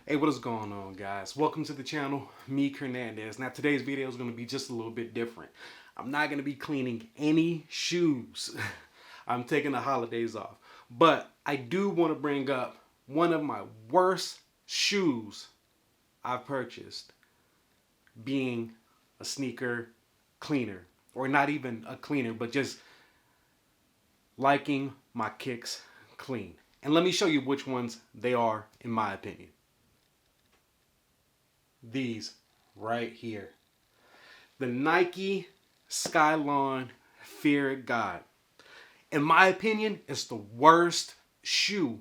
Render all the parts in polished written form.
Hey, what is going on, guys? Welcome to the channel, Meakhernandez. Now, today's video is going to be just a little bit different. I'm not going to be cleaning any shoes. I'm taking the holidays off. But I do want to bring up one of my worst shoes I've purchased being a sneaker cleaner. Or not even a cleaner, but just liking my kicks clean. And let me show you which ones they are, in my opinion. These right here. The Nike Skylon Fear God. In my opinion, it's the worst shoe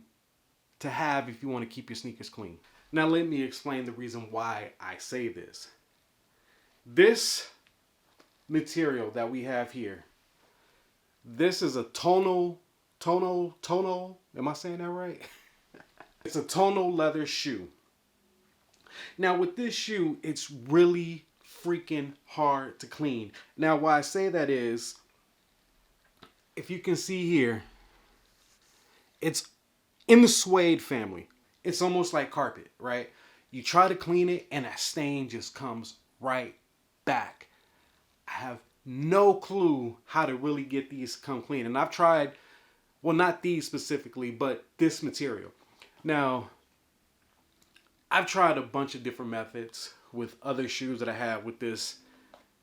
to have if you want to keep your sneakers clean. Now let me explain the reason why I say this. This material that we have here, this is a tonal, am I saying that right? It's a tonal leather shoe. Now with this shoe, it's really freaking hard to clean. Now why I say that is, if you can see here, it's in the suede family. It's almost like carpet, right? You try to clean it and that stain just comes right back. I have no clue how to really get these to come clean. And I've tried, well, not these specifically, but this material. Now, I've tried a bunch of different methods with other shoes that I have with this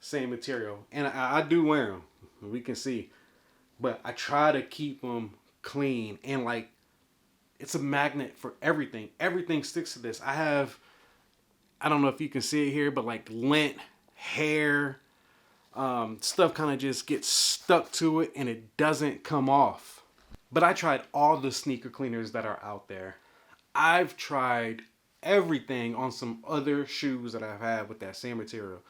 same material. And I do wear them, we can see. But I try to keep them clean. And like, it's a magnet for everything. Everything sticks to this. I don't know if you can see it here, but like lint, hair, stuff kind of just gets stuck to it and it doesn't come off. But I tried all the sneaker cleaners that are out there. I've tried everything on some other shoes that I've had with that same material.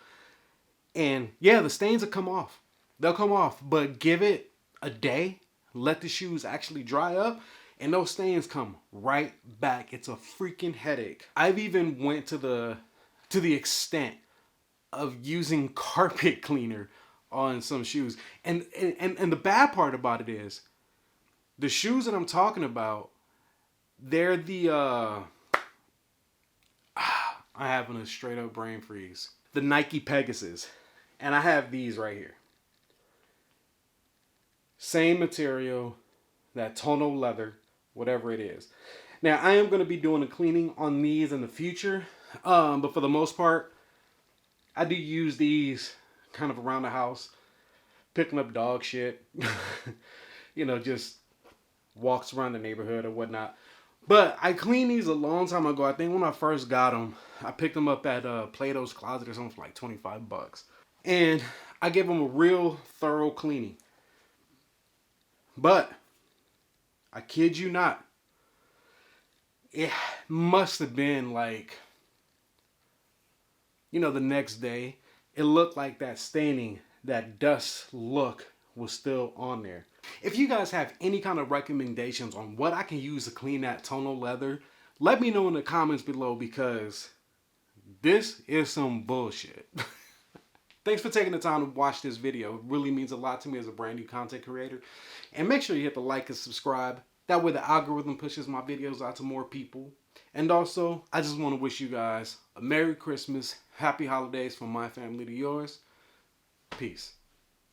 And yeah, the stains will come off. They'll come off, but give it a day, let the shoes actually dry up, and those stains come right back. It's a freaking headache. I've even went to the extent of using carpet cleaner on some shoes. And the bad part about it is, the shoes that I'm talking about, they're the I'm having a straight up brain freeze. The Nike Pegasus. And I have these right here. Same material, that tonal leather, whatever it is. Now, I am going to be doing a cleaning on these in the future. But for the most part, I do use these kind of around the house. Picking up dog shit. You know, just walks around the neighborhood or whatnot. But I cleaned these a long time ago. I think when I first got them, I picked them up at Plato's Closet or something for like 25 bucks. And I gave them a real thorough cleaning. But, I kid you not, it must have been like, you know, the next day, it looked like that staining, that dust look was still on there. If you guys have any kind of recommendations on what I can use to clean that tonal leather, let me know in the comments below, because this is some bullshit. Thanks for taking the time to watch this video. It really means a lot to me as a brand new content creator. And make sure you hit the like and subscribe. That way the algorithm pushes my videos out to more people. And also, I just want to wish you guys a Merry Christmas, Happy Holidays from my family to yours. Peace.